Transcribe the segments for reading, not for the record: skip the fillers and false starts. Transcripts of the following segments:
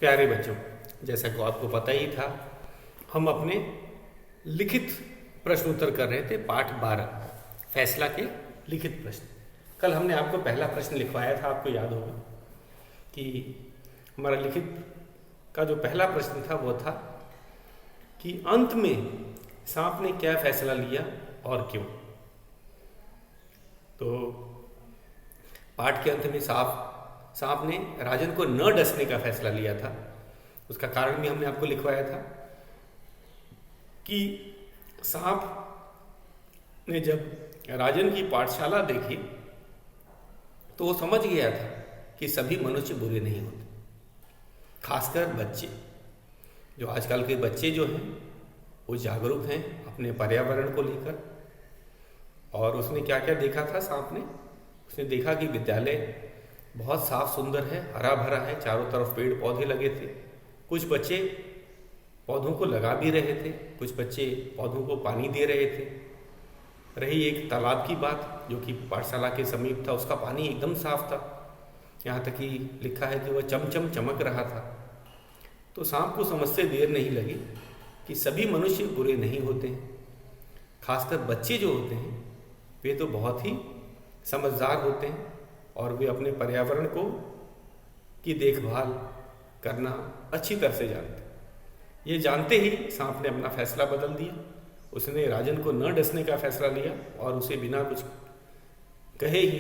प्यारे बच्चों, जैसा कि आपको पता ही था, हम अपने लिखित प्रश्न उत्तर कर रहे थे। पाठ 12 फैसला के लिखित प्रश्न। कल हमने आपको पहला प्रश्न लिखवाया था, आपको याद होगा कि हमारा लिखित का जो पहला प्रश्न था वो था कि अंत में सांप ने क्या फैसला लिया और क्यों। तो पाठ के अंत में सांप ने राजन को न डसने का फैसला लिया था। उसका कारण भी हमने आपको लिखवाया था कि सांप ने जब राजन की पाठशाला देखी तो वो समझ गया था कि सभी मनुष्य बुरे नहीं होते, खासकर बच्चे। जो आजकल के बच्चे जो हैं वो जागरूक हैं अपने पर्यावरण को लेकर। और उसने क्या क्या देखा था सांप ने? उसने देखा कि विद्यालय बहुत साफ सुंदर है, हरा भरा है, चारों तरफ पेड़ पौधे लगे थे। कुछ बच्चे पौधों को लगा भी रहे थे, कुछ बच्चे पौधों को पानी दे रहे थे। रही एक तालाब की बात जो कि पाठशाला के समीप था, उसका पानी एकदम साफ था, यहाँ तक कि लिखा है कि वह चमचम चमक रहा था। तो सांप को समझते देर नहीं लगी कि सभी मनुष्य बुरे नहीं होते हैं, खासकर बच्चे जो होते हैं वे तो बहुत ही समझदार होते हैं और वे अपने पर्यावरण को की देखभाल करना अच्छी तरह से जानते हैं। ये जानते ही सांप ने अपना फैसला बदल दिया। उसने राजन को न डसने का फैसला लिया और उसे बिना कुछ कहे ही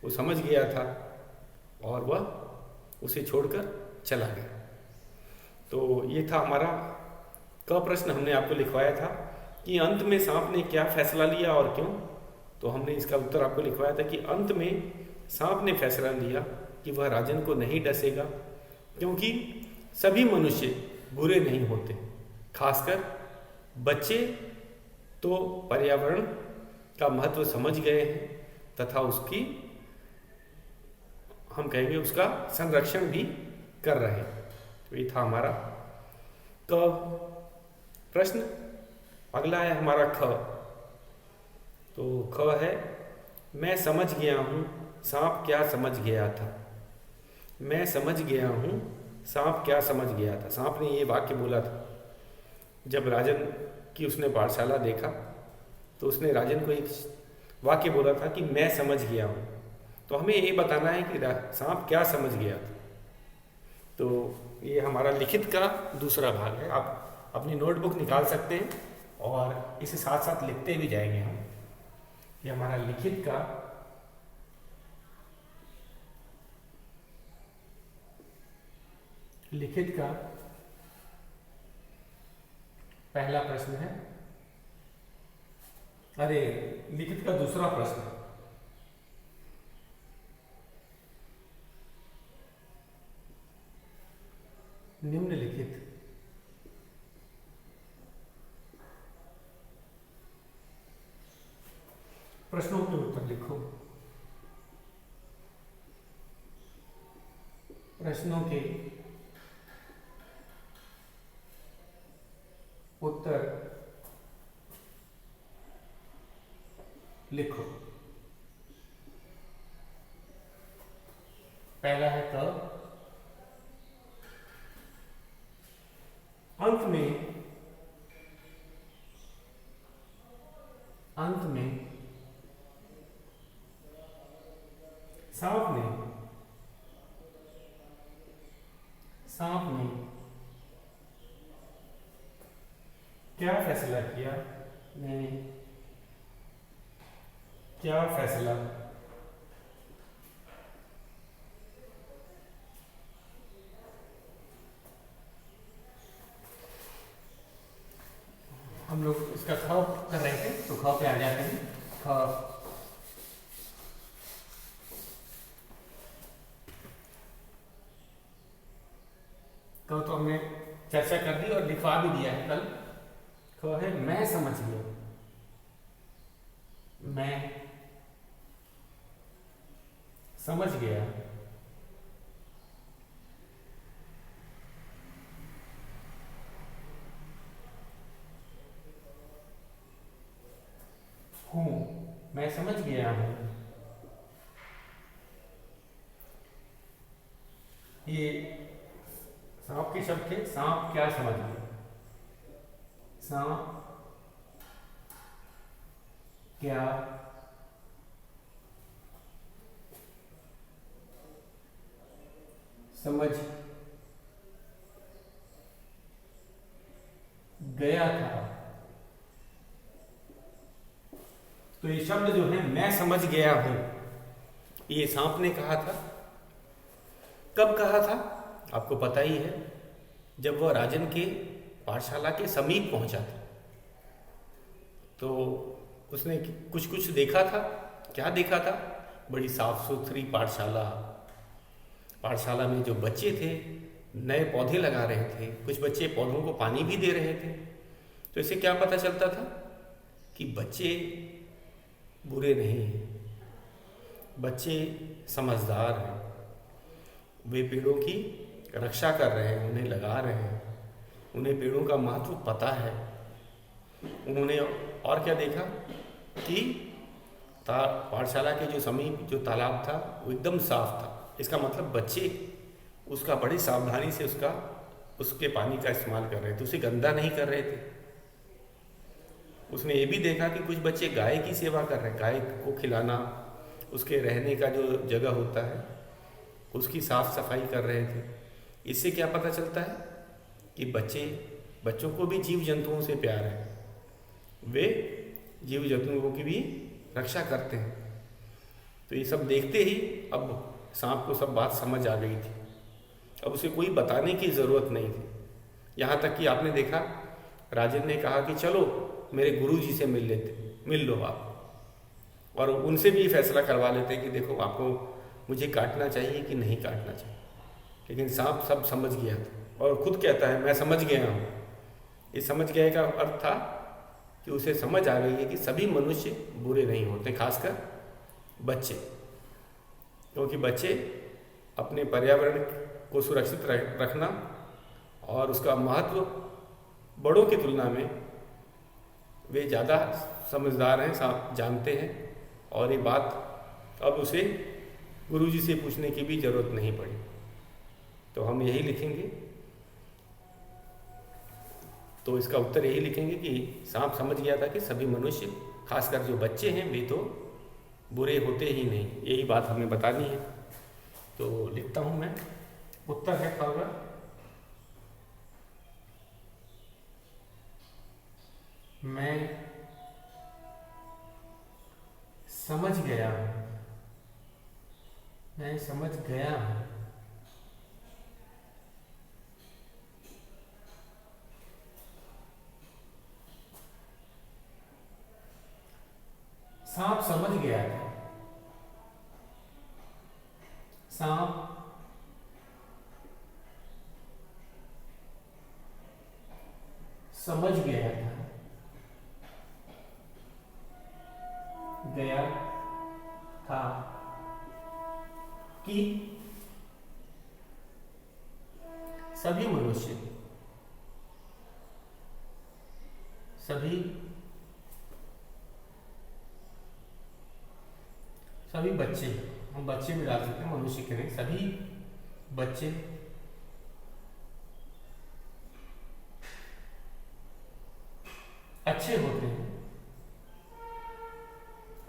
वो समझ गया था और वह उसे छोड़कर चला गया। तो ये था हमारा क प्रश्न। हमने आपको लिखवाया था कि अंत में सांप ने क्या फैसला लिया और क्यों। तो हमने इसका उत्तर आपको लिखवाया था कि अंत में सांप ने फैसला लिया कि वह राजन को नहीं डसेगा, क्योंकि सभी मनुष्य बुरे नहीं होते, खासकर बच्चे तो पर्यावरण का महत्व समझ गए हैं तथा उसकी हम कहेंगे उसका संरक्षण भी कर रहे हैं। तो ये था हमारा क प्रश्न। अगला है हमारा ख। तो ख है, मैं समझ गया हूँ सांप क्या समझ गया था। मैं समझ गया हूँ सांप क्या समझ गया था। सांप ने ये वाक्य बोला था जब राजन की उसने पाठशाला देखा, तो उसने राजन को एक वाक्य बोला था कि मैं समझ गया हूँ। तो हमें ये बताना है कि सांप क्या समझ गया था। तो ये हमारा लिखित का दूसरा भाग है। आप अपनी नोटबुक निकाल सकते हैं और इसे साथ साथ लिखते भी जाएंगे हम। ये हमारा लिखित का पहला प्रश्न है। अरे, लिखित का दूसरा प्रश्न है। निम्नलिखित प्रश्नों के उत्तर लिखो। प्रश्नों के उत्तर लिखो। पहला है क। अंत में सांप ने क्या फैसला किया। मैंने क्या फैसला हम लोग इसका ख कर रहे थे, तो ख पे आ जाते हैं। ख तो हमने चर्चा कर दी और लिखवा भी दिया है कल। ख है, मैं समझ गया। मैं समझ गया हूँ। मैं समझ गया हूँ। ये सांप के शब्द थे, सांप क्या समझ गया? सांप क्या समझ गया था। तो ये शब्द जो है मैं समझ गया हूं, ये सांप ने कहा था। कब कहा था? आपको पता ही है, जब वह राजन के पाठशाला के समीप पहुंचा था। तो उसने कुछ कुछ देखा था। क्या देखा था? बड़ी साफ सुथरी पाठशाला। पाठशाला में जो बच्चे थे नए पौधे लगा रहे थे, कुछ बच्चे पौधों को पानी भी दे रहे थे। तो इससे क्या पता चलता था कि बच्चे बुरे नहीं हैं, बच्चे समझदार हैं, वे पेड़ों की रक्षा कर रहे हैं, उन्हें लगा रहे हैं, उन्हें पेड़ों का महत्व पता है। उन्होंने और क्या देखा कि पाठशाला के जो समीप जो तालाब था वो एकदम साफ था। इसका मतलब बच्चे उसका बड़ी सावधानी से उसके पानी का इस्तेमाल कर रहे थे, उसे गंदा नहीं कर रहे थे। उसने ये भी देखा कि कुछ बच्चे गाय की सेवा कर रहे हैं, गाय को खिलाना, उसके रहने का जो जगह होता है उसकी साफ सफाई कर रहे थे। इससे क्या पता चलता है कि बच्चों को भी जीव जंतुओं से प्यार है, वे जीव जंतुओं की भी रक्षा करते हैं। तो ये सब देखते ही अब सांप को सब बात समझ आ गई थी। अब उसे कोई बताने की ज़रूरत नहीं थी। यहाँ तक कि आपने देखा राजन ने कहा कि चलो मेरे गुरुजी से मिल लो आप, और उनसे भी फैसला करवा लेते कि देखो आपको मुझे काटना चाहिए कि नहीं काटना चाहिए। लेकिन सांप सब समझ गया था और खुद कहता है मैं समझ गया हूँ। ये समझ गए का अर्थ था कि उसे समझ आ गई है कि सभी मनुष्य बुरे नहीं होते, खासकर बच्चे, क्योंकि बच्चे अपने पर्यावरण को सुरक्षित रखना और उसका महत्व बड़ों की तुलना में वे ज़्यादा समझदार हैं, जानते हैं। और ये बात अब उसे गुरुजी से पूछने की भी ज़रूरत नहीं पड़ी। तो हम यही लिखेंगे, तो इसका उत्तर यही लिखेंगे कि सांप समझ गया था कि सभी मनुष्य, खासकर जो बच्चे हैं, वे तो बुरे होते ही नहीं। यही बात हमें बतानी है। तो लिखता हूँ मैं, उत्तर है आपका मैं समझ गया हूँ, मैं समझ गया हूँ। सांप समझ गया था, सांप समझ गया था कि सभी मनुष्य, सभी बच्चे, हम बच्चे भी डाल सकते हैं, मनुष्य के नहीं, सभी बच्चे अच्छे होते हैं,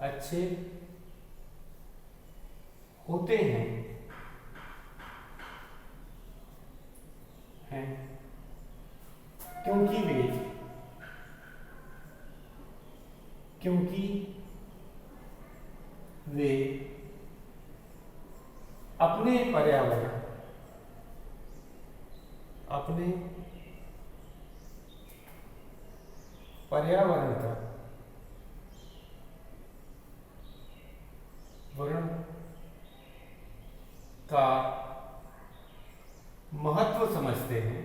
अच्छे होते हैं क्योंकि वे अपने पर्यावरण का महत्व समझते हैं,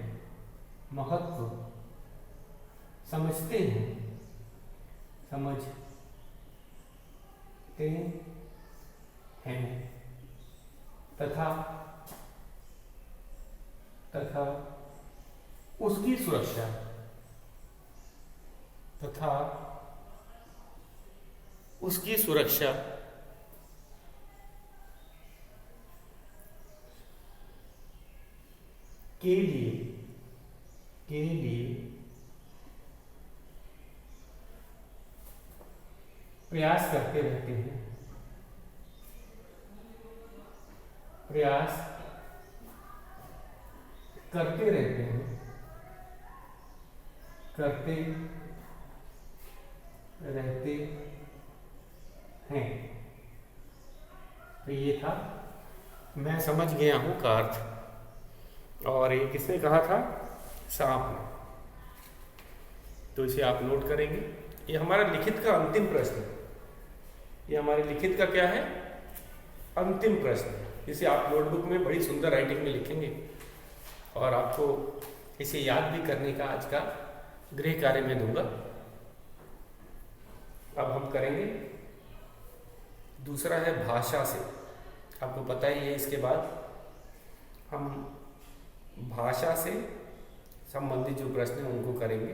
समझते हैं तथा उसकी सुरक्षा के लिए प्रयास करते रहते हैं, प्रयास करते रहते हैं, करते रहते हैं। तो ये था मैं समझ गया हूं का अर्थ। और ये किसने कहा था? सांप ने। तो इसे आप नोट करेंगे। ये हमारा लिखित का अंतिम प्रश्न है। ये हमारे लिखित का क्या है? अंतिम प्रश्न है। इसे आप नोटबुक में बड़ी सुंदर राइटिंग में लिखेंगे और आपको इसे याद भी करने का आज का गृह कार्य में दूंगा। अब हम करेंगे दूसरा है भाषा से। आपको पता ही है इसके बाद हम भाषा से संबंधित जो प्रश्न हैं उनको करेंगे।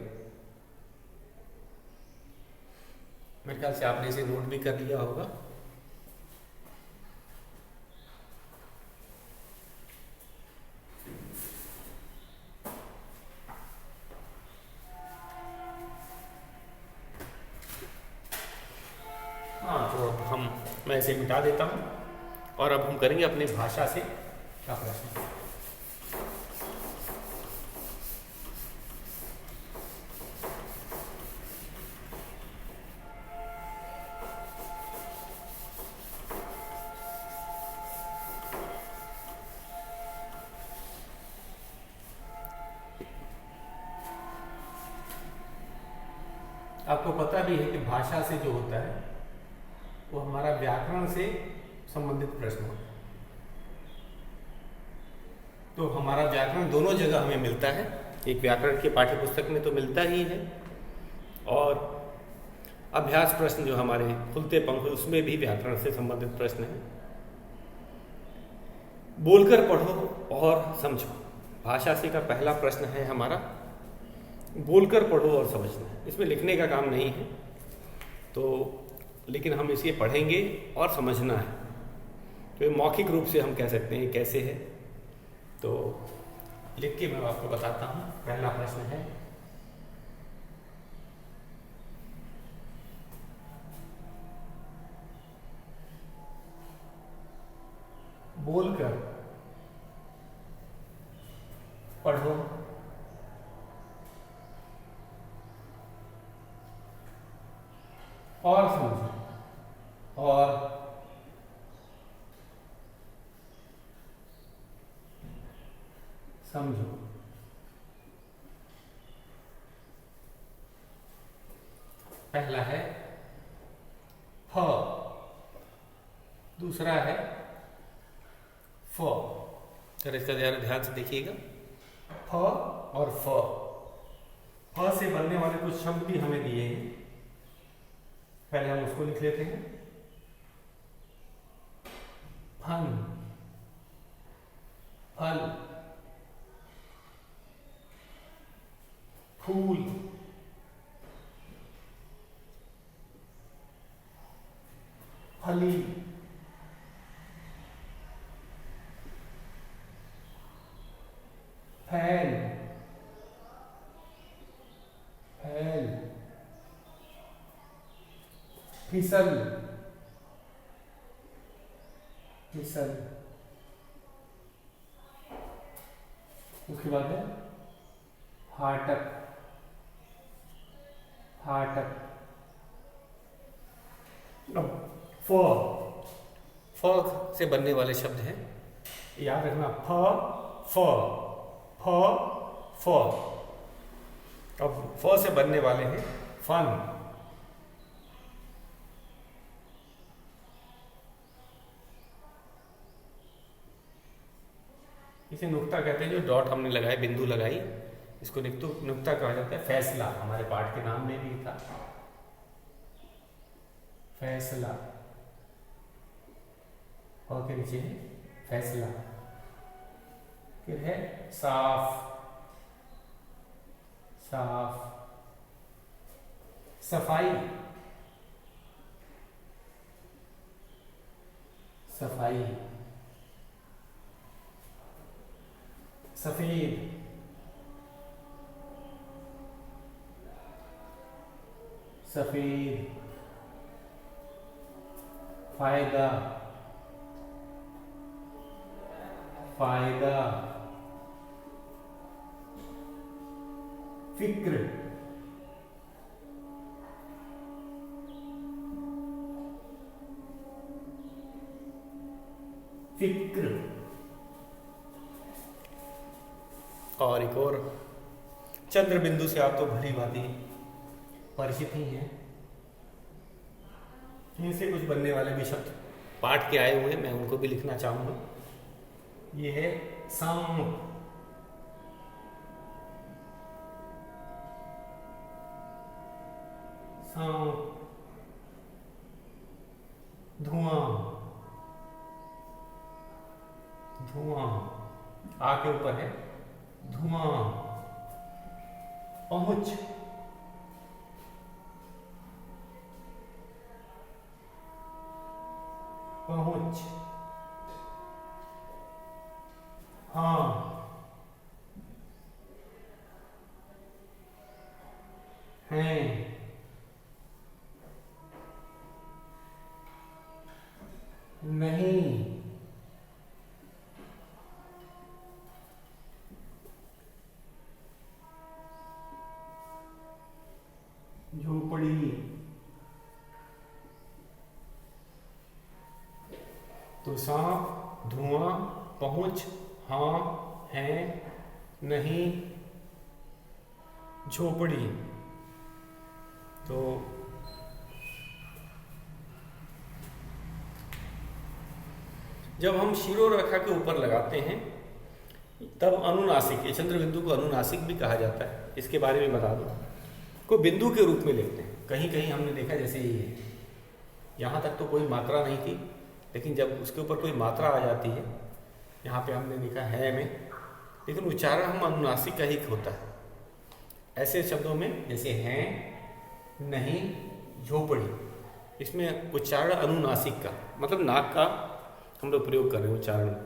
मेरे ख्याल से आपने इसे नोट भी कर लिया होगा। हाँ, तो अब मैं इसे मिटा देता हूँ और अब हम करेंगे अपने भाषा से का प्रश्न। आपको पता भी है कि भाषा से जो होता है वो हमारा व्याकरण से संबंधित प्रश्न होता है। तो हमारा व्याकरण दोनों जगह हमें मिलता है। एक व्याकरण के पाठ्य पुस्तक में तो मिलता ही है और अभ्यास प्रश्न जो हमारे खुलते पंख उसमें भी व्याकरण से संबंधित प्रश्न है। बोलकर पढ़ो और समझो। भाषा से का पहला प्रश्न है हमारा बोलकर पढ़ो और समझना। इसमें लिखने का काम नहीं है तो, लेकिन हम इसे पढ़ेंगे और समझना है। तो मौखिक रूप से हम कह सकते हैं कैसे है। तो लिख के मैं आपको बताता हूँ। पहला प्रश्न है बोलकर पढ़ो और समझो। और समझो। पहला है ह, दूसरा है फ। जरा इसका जरा ध्यान से देखिएगा। फ और फ। फ से बनने वाले कुछ शब्द भी हमें दिए हैं। पहले हम उसको लिख लेते हैं। फन, फल, फूल, फली, फैल, फैल, फिसल, फिसल। उसके बाद है फाटक, फाटक। अब फ से बनने वाले शब्द हैं, याद रखना। फ फ। अब फ से बनने वाले हैं फन, इसे नुक्ता कहते हैं। जो डॉट हमने लगाए, बिंदु लगाई, इसको नुक्ता कहा जाता है। फैसला हमारे पाठ के नाम में भी था, फैसला। और के नीचे है फैसला। फिर है साफ, साफ, सफाई, सफाई, सफेद, सफेद, फायदा, फायदा, फिक्र, फिक्र। और एक और चंद्र बिंदु से आप तो भली भांति परिचित ही हैं। इनसे कुछ बनने वाले भी शब्द पाठ के आए हुए हैं, मैं उनको भी लिखना चाहूंगा। ये है सांप, सांप, धुआं, धुआं, आ के ऊपर है धुआं, पहुंच, पहुंच, हाँ, हैं, नहीं, झोपड़ी। तो सांप, धुआं, पहुंच, हाँ, है, नहीं, झोपड़ी। तो जब हम शिरोरेखा के ऊपर लगाते हैं तब अनुनासिक, ये चंद्र बिंदु को अनुनासिक भी कहा जाता है, इसके बारे में बता दूं। को बिंदु के रूप में लिखते हैं। कहीं कहीं हमने देखा जैसे ये यहाँ तक तो कोई मात्रा नहीं थी, लेकिन जब उसके ऊपर कोई मात्रा आ जाती है, यहाँ पे हमने देखा है में, लेकिन उच्चारण हम अनुनासिक का ही होता है। ऐसे शब्दों में जैसे हैं, नहीं, झोपड़ी, इसमें उच्चारण अनुनासिक का मतलब नाक का हम लोग प्रयोग कर रहे हैं उच्चारण में।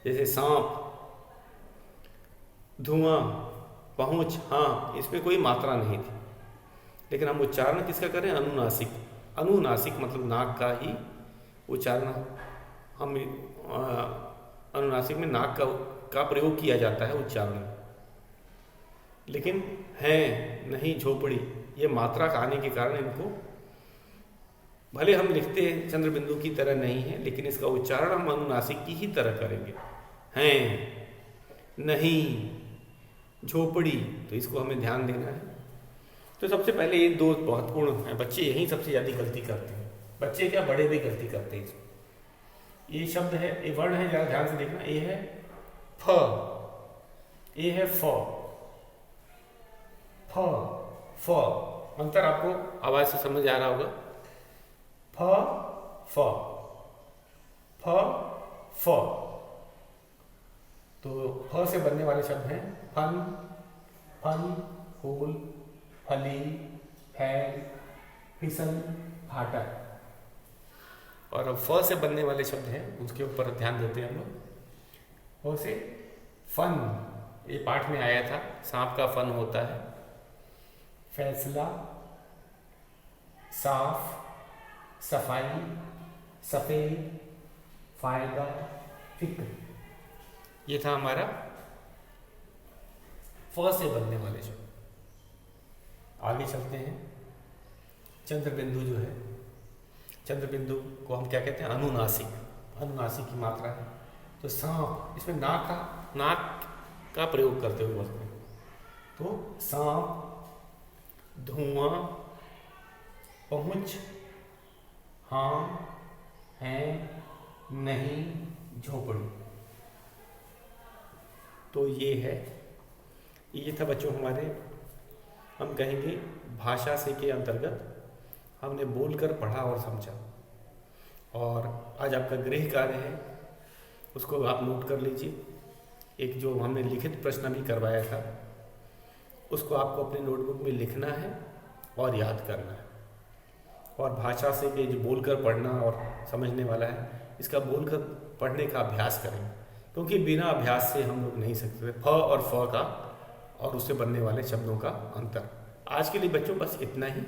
जैसे सांप, धुआं, पहुंच, हाँ, इसमें कोई मात्रा नहीं थी, लेकिन हम उच्चारण किसका करें? अनुनासिक। अनुनासिक मतलब नाक का ही उच्चारण। हम अनुनासिक में नाक का प्रयोग किया जाता है उच्चारण में। लेकिन है, नहीं, झोपड़ी, ये मात्रा का आने के कारण इनको भले हम लिखते हैं चंद्र बिंदु की तरह नहीं है, लेकिन इसका उच्चारण हम अनुनासिक की ही तरह करेंगे। हैं, नहीं, झोपड़ी, तो इसको हमें ध्यान देना है। तो सबसे पहले ये दो महत्वपूर्ण हैं, बच्चे यही सबसे ज़्यादा गलती करते हैं। बच्चे क्या, बड़े भी गलती करते हैं। ये शब्द है, ये वर्ण है, जरा ध्यान से देखना। ये है फ, ये है फ, फ, फ। अंतर आपको आवाज से समझ आ रहा होगा। फ, फ, फ, फ। तो फ से बनने वाले शब्द हैं फन, फन, फूल, फली, फैल, फिसल, फाटक। और अब फ से बनने वाले शब्द हैं, उसके ऊपर ध्यान देते हैं हम लोग। फ से फन, ये पाठ में आया था, सांप का फन होता है। फैसला, साफ, सफाई, सफेद, फायदा, फिक्र। ये था हमारा फ से बनने वाले शब्द। आगे चलते हैं। चंद्र बिंदु जो है, चंद्र बिंदु को हम क्या कहते हैं? अनुनासिक। अनुनासिक की मात्रा है। तो सांप, इसमें नाक का प्रयोग करते हुए बोलते हैं। तो सांप, धुआं, पहुंच, हाँ, है, नहीं, झोपड़ी। तो ये है, ये था बच्चों हमारे, हम कहेंगे भाषा से के अंतर्गत हमने बोलकर पढ़ा और समझा। और आज आपका गृह कार्य है, उसको आप नोट कर लीजिए। एक जो हमने लिखित प्रश्न भी करवाया था, उसको आपको अपने नोटबुक में लिखना है और याद करना है। और भाषा से के जो बोलकर पढ़ना और समझने वाला है, इसका बोलकर पढ़ने का अभ्यास करेंगे। क्योंकि बिना अभ्यास से हम लोग नहीं सकते फ और फ का और उससे बनने वाले शब्दों का अंतर। आज के लिए बच्चों बस इतना ही।